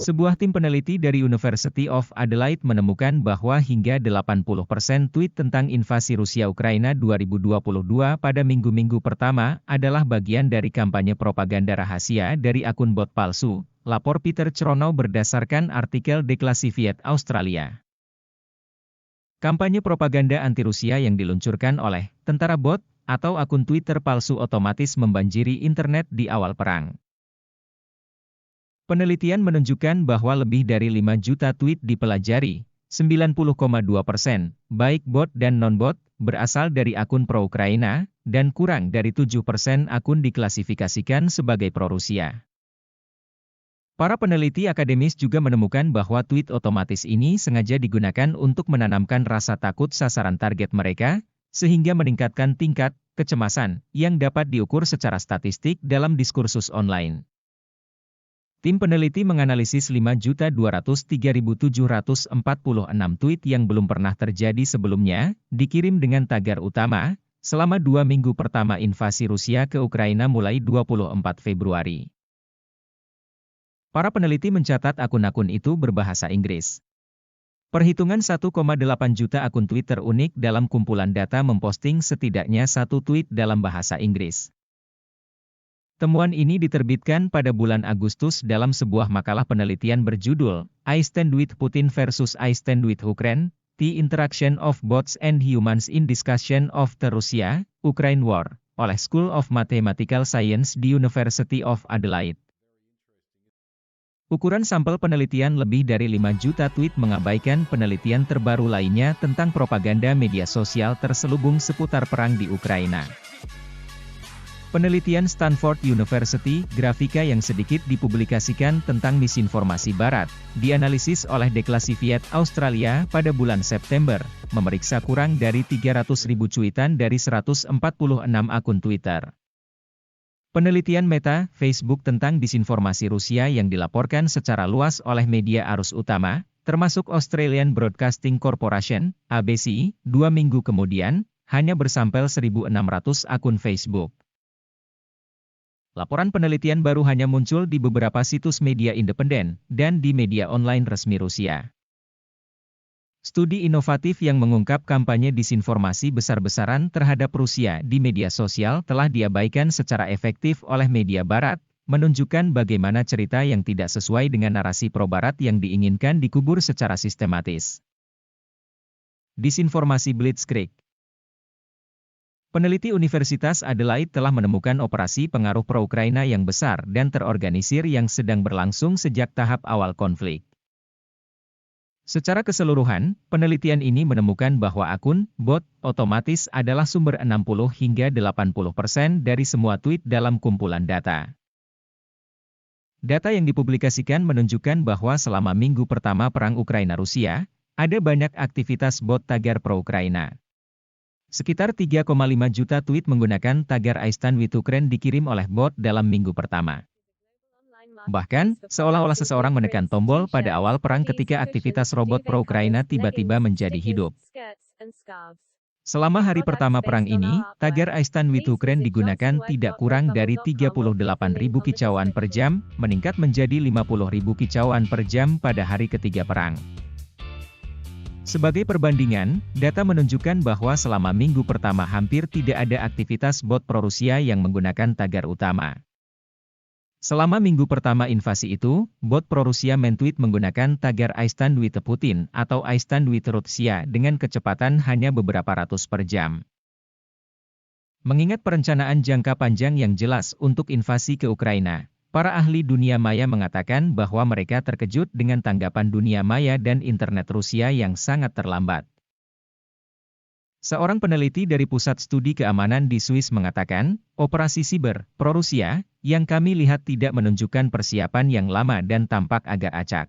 Sebuah tim peneliti dari University of Adelaide menemukan bahwa hingga 80% tweet tentang invasi Rusia Ukraina 2022 pada minggu-minggu pertama adalah bagian dari kampanye propaganda rahasia dari akun bot palsu, lapor Peter Chrono berdasarkan artikel Declassified Australia. Kampanye propaganda anti-Rusia yang diluncurkan oleh tentara bot atau akun Twitter palsu otomatis membanjiri internet di awal perang. Penelitian menunjukkan bahwa lebih dari 5 juta tweet dipelajari, 90,2%, baik bot dan non-bot, berasal dari akun pro-Ukraina, dan kurang dari 7% akun diklasifikasikan sebagai pro-Rusia. Para peneliti akademis juga menemukan bahwa tweet otomatis ini sengaja digunakan untuk menanamkan rasa takut sasaran target mereka, sehingga meningkatkan tingkat kecemasan yang dapat diukur secara statistik dalam diskursus online. Tim peneliti menganalisis 5.203.746 tweet yang belum pernah terjadi sebelumnya, dikirim dengan tagar utama, selama 2 minggu pertama invasi Rusia ke Ukraina mulai 24 Februari. Para peneliti mencatat akun-akun itu berbahasa Inggris. Perhitungan 1,8 juta akun Twitter unik dalam kumpulan data memposting setidaknya 1 tweet dalam bahasa Inggris. Temuan ini diterbitkan pada bulan Agustus dalam sebuah makalah penelitian berjudul I Stand with Putin versus I Stand with Ukraine, The Interaction of Bots and Humans in Discussion of the Russia-Ukraine War, oleh School of Mathematical Science di University of Adelaide. Ukuran sampel penelitian lebih dari 5 juta tweet mengabaikan penelitian terbaru lainnya tentang propaganda media sosial terselubung seputar perang di Ukraina. Penelitian Stanford University, grafika yang sedikit dipublikasikan tentang misinformasi Barat, dianalisis oleh Declassified Australia pada bulan September, memeriksa kurang dari 300.000 cuitan dari 146 akun Twitter. Penelitian Meta, Facebook tentang disinformasi Rusia yang dilaporkan secara luas oleh media arus utama, termasuk Australian Broadcasting Corporation, ABC, 2 minggu kemudian, hanya bersampel 1.600 akun Facebook. Laporan penelitian baru hanya muncul di beberapa situs media independen, dan di media online resmi Rusia. Studi inovatif yang mengungkap kampanye disinformasi besar-besaran terhadap Rusia di media sosial telah diabaikan secara efektif oleh media Barat, menunjukkan bagaimana cerita yang tidak sesuai dengan narasi pro-Barat yang diinginkan dikubur secara sistematis. Disinformasi Blitzkrieg. Peneliti Universitas Adelaide telah menemukan operasi pengaruh pro-Ukraina yang besar dan terorganisir yang sedang berlangsung sejak tahap awal konflik. Secara keseluruhan, penelitian ini menemukan bahwa akun bot otomatis adalah sumber 60 hingga 80% dari semua tweet dalam kumpulan data. Data yang dipublikasikan menunjukkan bahwa selama minggu pertama perang Ukraina-Rusia, ada banyak aktivitas bot tagar pro-Ukraina. Sekitar 3,5 juta tweet menggunakan tagar I Stand with Ukraine dikirim oleh bot dalam minggu pertama. Bahkan, seolah-olah seseorang menekan tombol pada awal perang ketika aktivitas robot pro-Ukraina tiba-tiba menjadi hidup. Selama hari pertama perang ini, tagar I Stand with Ukraine digunakan tidak kurang dari 38.000 kicauan per jam, meningkat menjadi 50.000 kicauan per jam pada hari ketiga perang. Sebagai perbandingan, data menunjukkan bahwa selama minggu pertama hampir tidak ada aktivitas bot pro-Rusia yang menggunakan tagar utama. Selama minggu pertama invasi itu, bot pro-Rusia mentweet menggunakan tagar I Stand with Putin atau I Stand with Russia dengan kecepatan hanya beberapa ratus per jam. Mengingat perencanaan jangka panjang yang jelas untuk invasi ke Ukraina, para ahli dunia maya mengatakan bahwa mereka terkejut dengan tanggapan dunia maya dan internet Rusia yang sangat terlambat. Seorang peneliti dari Pusat Studi Keamanan di Swiss mengatakan, operasi siber pro-Rusia yang kami lihat tidak menunjukkan persiapan yang lama dan tampak agak acak.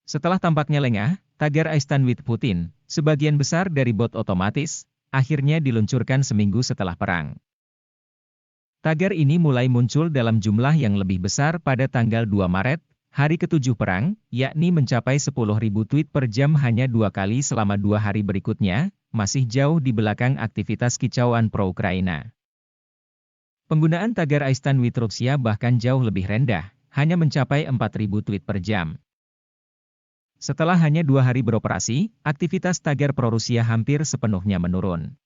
Setelah tampaknya lengah, tagar I Stand with Putin, sebagian besar dari bot otomatis, akhirnya diluncurkan seminggu setelah perang. Tagar ini mulai muncul dalam jumlah yang lebih besar pada tanggal 2 Maret, hari ke-7 perang, yakni mencapai 10.000 tweet per jam hanya 2 kali selama 2 hari berikutnya, masih jauh di belakang aktivitas kicauan pro-Ukraina. Penggunaan tagar I Stand with Russia bahkan jauh lebih rendah, hanya mencapai 4.000 tweet per jam. Setelah hanya 2 hari beroperasi, aktivitas tagar pro-Rusia hampir sepenuhnya menurun.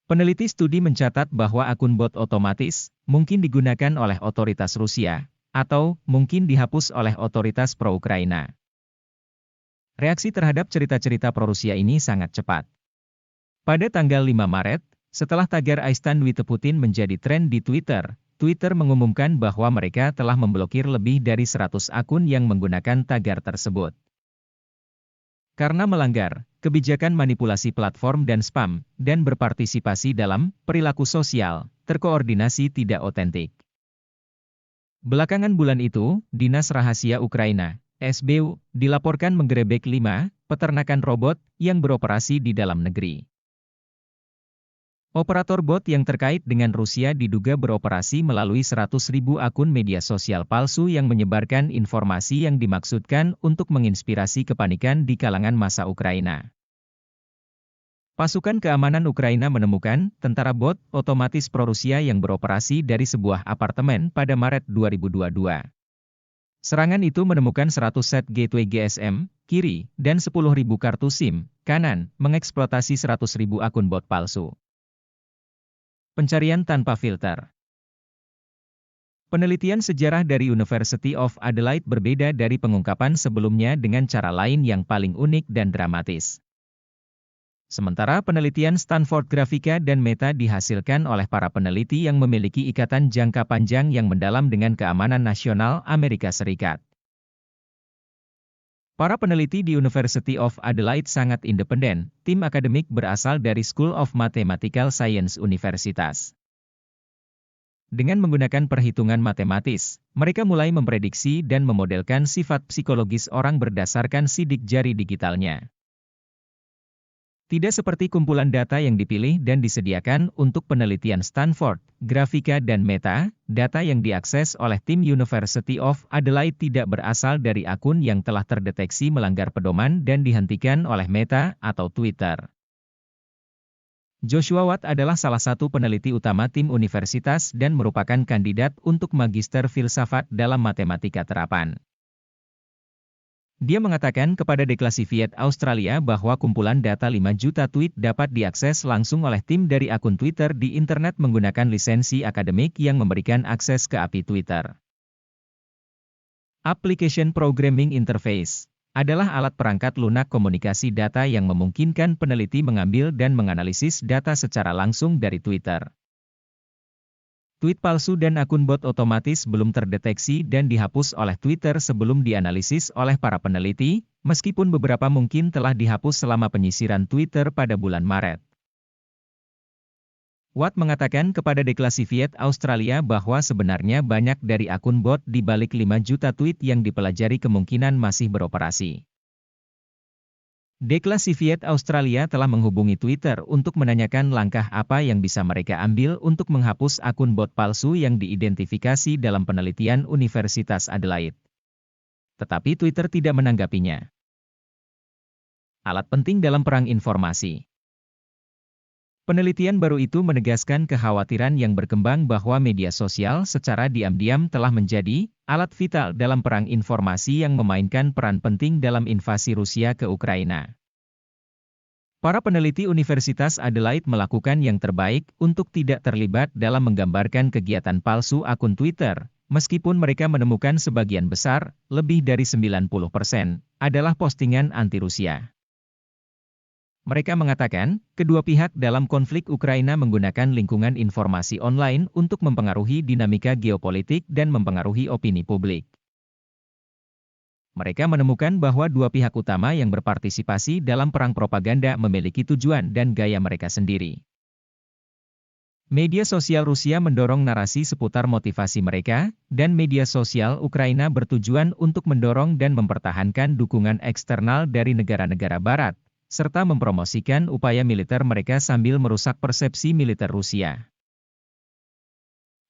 Peneliti studi mencatat bahwa akun bot otomatis mungkin digunakan oleh otoritas Rusia, atau mungkin dihapus oleh otoritas pro-Ukraina. Reaksi terhadap cerita-cerita pro-Rusia ini sangat cepat. Pada tanggal 5 Maret, setelah tagar I Stand with Putin menjadi tren di Twitter, Twitter mengumumkan bahwa mereka telah memblokir lebih dari 100 akun yang menggunakan tagar tersebut. Karena melanggar kebijakan manipulasi platform dan spam, dan berpartisipasi dalam perilaku sosial terkoordinasi tidak otentik. Belakangan bulan itu, Dinas Rahasia Ukraina, SBU, dilaporkan menggerebek 5 peternakan robot yang beroperasi di dalam negeri. Operator bot yang terkait dengan Rusia diduga beroperasi melalui 100.000 akun media sosial palsu yang menyebarkan informasi yang dimaksudkan untuk menginspirasi kepanikan di kalangan massa Ukraina. Pasukan keamanan Ukraina menemukan tentara bot otomatis pro-Rusia yang beroperasi dari sebuah apartemen pada Maret 2022. Serangan itu menemukan 100 set gateway GSM, kiri, dan 10.000 kartu SIM, kanan, mengeksploitasi 100.000 akun bot palsu. Pencarian tanpa filter. Penelitian sejarah dari University of Adelaide berbeda dari pengungkapan sebelumnya dengan cara lain yang paling unik dan dramatis. Sementara penelitian Stanford Grafika dan Meta dihasilkan oleh para peneliti yang memiliki ikatan jangka panjang yang mendalam dengan keamanan nasional Amerika Serikat. Para peneliti di University of Adelaide sangat independen, tim akademik berasal dari School of Mathematical Science Universitas. Dengan menggunakan perhitungan matematis, mereka mulai memprediksi dan memodelkan sifat psikologis orang berdasarkan sidik jari digitalnya. Tidak seperti kumpulan data yang dipilih dan disediakan untuk penelitian Stanford, Grafika dan Meta, data yang diakses oleh tim University of Adelaide tidak berasal dari akun yang telah terdeteksi melanggar pedoman dan dihentikan oleh Meta atau Twitter. Joshua Watt adalah salah satu peneliti utama tim universitas dan merupakan kandidat untuk magister filsafat dalam matematika terapan. Dia mengatakan kepada Declassified Australia bahwa kumpulan data 5 juta tweet dapat diakses langsung oleh tim dari akun Twitter di internet menggunakan lisensi akademik yang memberikan akses ke API Twitter. Application Programming Interface adalah alat perangkat lunak komunikasi data yang memungkinkan peneliti mengambil dan menganalisis data secara langsung dari Twitter. Tweet palsu dan akun bot otomatis belum terdeteksi dan dihapus oleh Twitter sebelum dianalisis oleh para peneliti, meskipun beberapa mungkin telah dihapus selama penyisiran Twitter pada bulan Maret. Watt mengatakan kepada Declassified Australia bahwa sebenarnya banyak dari akun bot di balik 5 juta tweet yang dipelajari kemungkinan masih beroperasi. Declassified Australia telah menghubungi Twitter untuk menanyakan langkah apa yang bisa mereka ambil untuk menghapus akun bot palsu yang diidentifikasi dalam penelitian Universitas Adelaide. Tetapi Twitter tidak menanggapinya. Alat penting dalam perang informasi. Penelitian baru itu menegaskan kekhawatiran yang berkembang bahwa media sosial secara diam-diam telah menjadi alat vital dalam perang informasi yang memainkan peran penting dalam invasi Rusia ke Ukraina. Para peneliti Universitas Adelaide melakukan yang terbaik untuk tidak terlibat dalam menggambarkan kegiatan palsu akun Twitter, meskipun mereka menemukan sebagian besar, lebih dari 90%, adalah postingan anti-Rusia. Mereka mengatakan, kedua pihak dalam konflik Ukraina menggunakan lingkungan informasi online untuk mempengaruhi dinamika geopolitik dan mempengaruhi opini publik. Mereka menemukan bahwa dua pihak utama yang berpartisipasi dalam perang propaganda memiliki tujuan dan gaya mereka sendiri. Media sosial Rusia mendorong narasi seputar motivasi mereka, dan media sosial Ukraina bertujuan untuk mendorong dan mempertahankan dukungan eksternal dari negara-negara Barat, serta mempromosikan upaya militer mereka sambil merusak persepsi militer Rusia.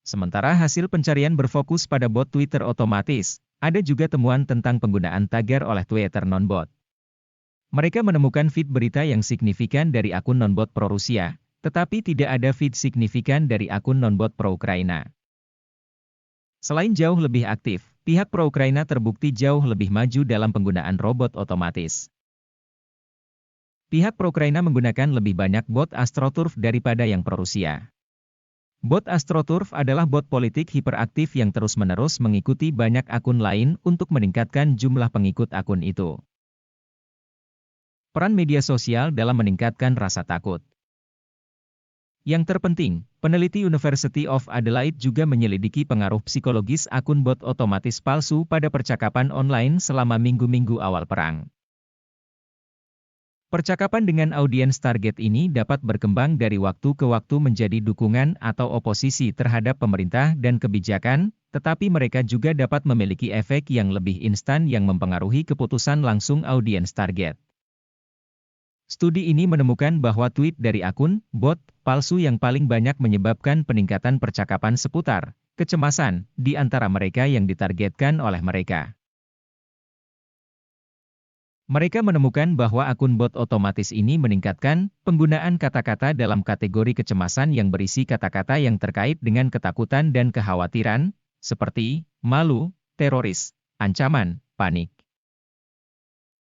Sementara hasil pencarian berfokus pada bot Twitter otomatis, ada juga temuan tentang penggunaan tagar oleh Twitter non-bot. Mereka menemukan feed berita yang signifikan dari akun non-bot pro-Rusia, tetapi tidak ada feed signifikan dari akun non-bot pro-Ukraina. Selain jauh lebih aktif, pihak pro-Ukraina terbukti jauh lebih maju dalam penggunaan robot otomatis. Pihak pro-Ukraina menggunakan lebih banyak bot AstroTurf daripada yang pro-Rusia. Bot AstroTurf adalah bot politik hiperaktif yang terus-menerus mengikuti banyak akun lain untuk meningkatkan jumlah pengikut akun itu. Peran media sosial dalam meningkatkan rasa takut. Yang terpenting, peneliti University of Adelaide juga menyelidiki pengaruh psikologis akun bot otomatis palsu pada percakapan online selama minggu-minggu awal perang. Percakapan dengan audiens target ini dapat berkembang dari waktu ke waktu menjadi dukungan atau oposisi terhadap pemerintah dan kebijakan, tetapi mereka juga dapat memiliki efek yang lebih instan yang mempengaruhi keputusan langsung audiens target. Studi ini menemukan bahwa tweet dari akun bot palsu yang paling banyak menyebabkan peningkatan percakapan seputar kecemasan di antara mereka yang ditargetkan oleh mereka. Mereka menemukan bahwa akun bot otomatis ini meningkatkan penggunaan kata-kata dalam kategori kecemasan yang berisi kata-kata yang terkait dengan ketakutan dan kekhawatiran, seperti malu, teroris, ancaman, panik.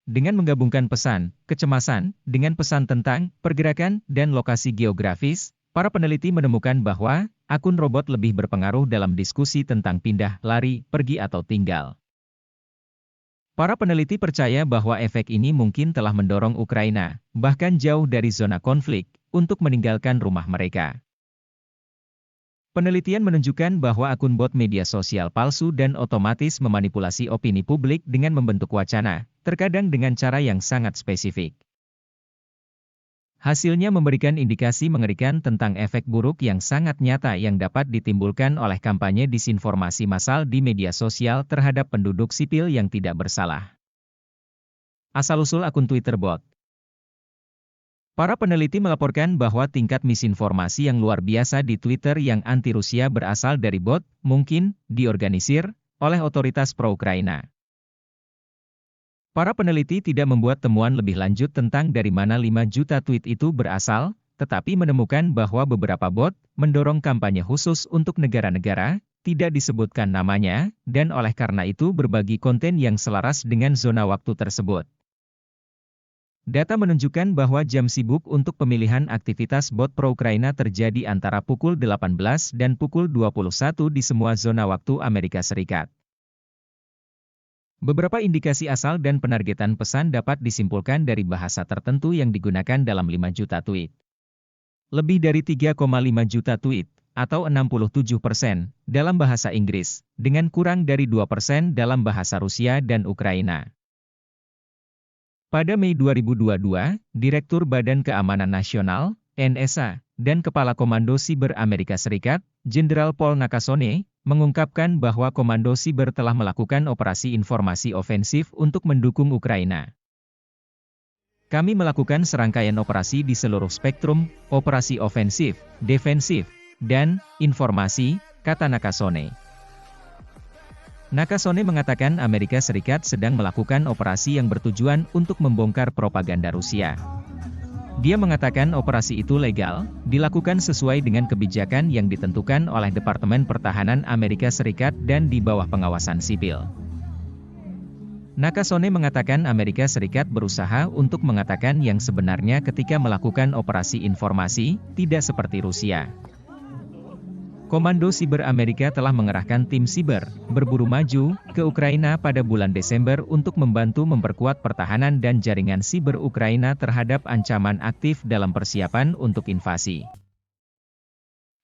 Dengan menggabungkan pesan, kecemasan, dengan pesan tentang pergerakan dan lokasi geografis, para peneliti menemukan bahwa akun robot lebih berpengaruh dalam diskusi tentang pindah, lari, pergi atau tinggal. Para peneliti percaya bahwa efek ini mungkin telah mendorong Ukraina, bahkan jauh dari zona konflik, untuk meninggalkan rumah mereka. Penelitian menunjukkan bahwa akun bot media sosial palsu dan otomatis memanipulasi opini publik dengan membentuk wacana, terkadang dengan cara yang sangat spesifik. Hasilnya memberikan indikasi mengerikan tentang efek buruk yang sangat nyata yang dapat ditimbulkan oleh kampanye disinformasi massal di media sosial terhadap penduduk sipil yang tidak bersalah. Asal-usul akun Twitter bot. Para peneliti melaporkan bahwa tingkat misinformasi yang luar biasa di Twitter yang anti-Rusia berasal dari bot, mungkin diorganisir oleh otoritas pro-Ukraina. Para peneliti tidak membuat temuan lebih lanjut tentang dari mana 5 juta tweet itu berasal, tetapi menemukan bahwa beberapa bot mendorong kampanye khusus untuk negara-negara, tidak disebutkan namanya, dan oleh karena itu berbagi konten yang selaras dengan zona waktu tersebut. Data menunjukkan bahwa jam sibuk untuk pemilihan aktivitas bot pro-Ukraina terjadi antara pukul 18 dan pukul 21 di semua zona waktu Amerika Serikat. Beberapa indikasi asal dan penargetan pesan dapat disimpulkan dari bahasa tertentu yang digunakan dalam 5 juta tweet. Lebih dari 3,5 juta tweet, atau 67%, dalam bahasa Inggris, dengan kurang dari 2% dalam bahasa Rusia dan Ukraina. Pada Mei 2022, Direktur Badan Keamanan Nasional, NSA, dan Kepala Komando Siber Amerika Serikat, Jenderal Paul Nakasone, mengungkapkan bahwa Komando Siber telah melakukan operasi informasi ofensif untuk mendukung Ukraina. Kami melakukan serangkaian operasi di seluruh spektrum, operasi ofensif, defensif, dan informasi, kata Nakasone. Nakasone mengatakan Amerika Serikat sedang melakukan operasi yang bertujuan untuk membongkar propaganda Rusia. Dia mengatakan operasi itu legal, dilakukan sesuai dengan kebijakan yang ditentukan oleh Departemen Pertahanan Amerika Serikat dan di bawah pengawasan sipil. Nakasone mengatakan Amerika Serikat berusaha untuk mengatakan yang sebenarnya ketika melakukan operasi informasi, tidak seperti Rusia. Komando Siber Amerika telah mengerahkan tim siber, berburu maju, ke Ukraina pada bulan Desember untuk membantu memperkuat pertahanan dan jaringan siber Ukraina terhadap ancaman aktif dalam persiapan untuk invasi.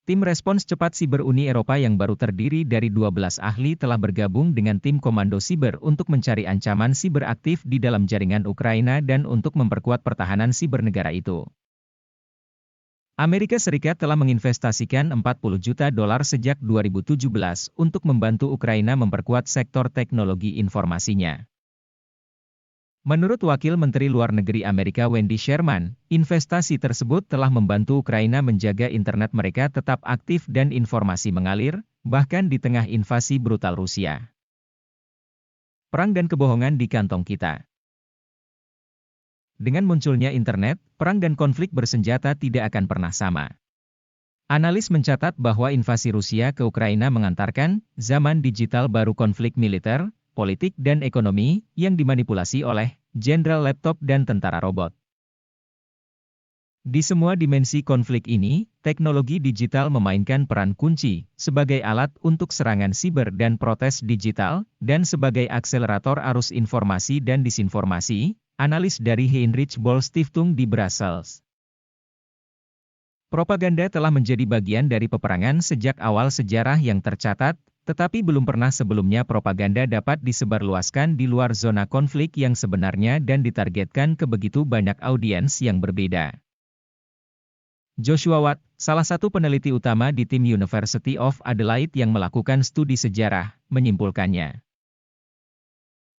Tim respons cepat siber Uni Eropa yang baru terdiri dari 12 ahli telah bergabung dengan tim komando siber untuk mencari ancaman siber aktif di dalam jaringan Ukraina dan untuk memperkuat pertahanan siber negara itu. Amerika Serikat telah menginvestasikan $40 juta sejak 2017 untuk membantu Ukraina memperkuat sektor teknologi informasinya. Menurut Wakil Menteri Luar Negeri Amerika Wendy Sherman, investasi tersebut telah membantu Ukraina menjaga internet mereka tetap aktif dan informasi mengalir, bahkan di tengah invasi brutal Rusia. Perang dan kebohongan di kantong kita. Dengan munculnya internet, perang dan konflik bersenjata tidak akan pernah sama. Analis mencatat bahwa invasi Rusia ke Ukraina mengantarkan zaman digital baru konflik militer, politik dan ekonomi yang dimanipulasi oleh jenderal laptop dan tentara robot. Di semua dimensi konflik ini, teknologi digital memainkan peran kunci sebagai alat untuk serangan siber dan protes digital, dan sebagai akselerator arus informasi dan disinformasi, analis dari Heinrich Böll Stiftung di Brussels. Propaganda telah menjadi bagian dari peperangan sejak awal sejarah yang tercatat, tetapi belum pernah sebelumnya propaganda dapat disebarluaskan di luar zona konflik yang sebenarnya dan ditargetkan ke begitu banyak audiens yang berbeda. Joshua Watt, salah satu peneliti utama di tim University of Adelaide yang melakukan studi sejarah, menyimpulkannya.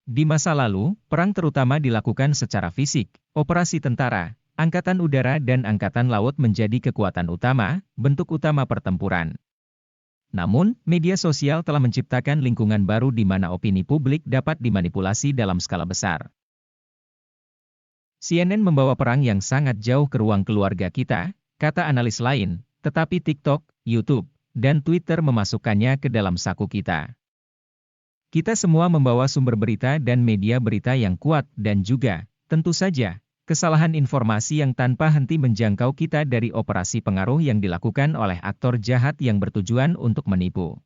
Di masa lalu, perang terutama dilakukan secara fisik, operasi tentara, Angkatan Udara dan Angkatan Laut menjadi kekuatan utama, bentuk utama pertempuran. Namun, media sosial telah menciptakan lingkungan baru di mana opini publik dapat dimanipulasi dalam skala besar. CNN membawa perang yang sangat jauh ke ruang keluarga kita, kata analis lain, tetapi TikTok, YouTube, dan Twitter memasukkannya ke dalam saku kita. Kita semua membawa sumber berita dan media berita yang kuat dan juga, tentu saja, kesalahan informasi yang tanpa henti menjangkau kita dari operasi pengaruh yang dilakukan oleh aktor jahat yang bertujuan untuk menipu.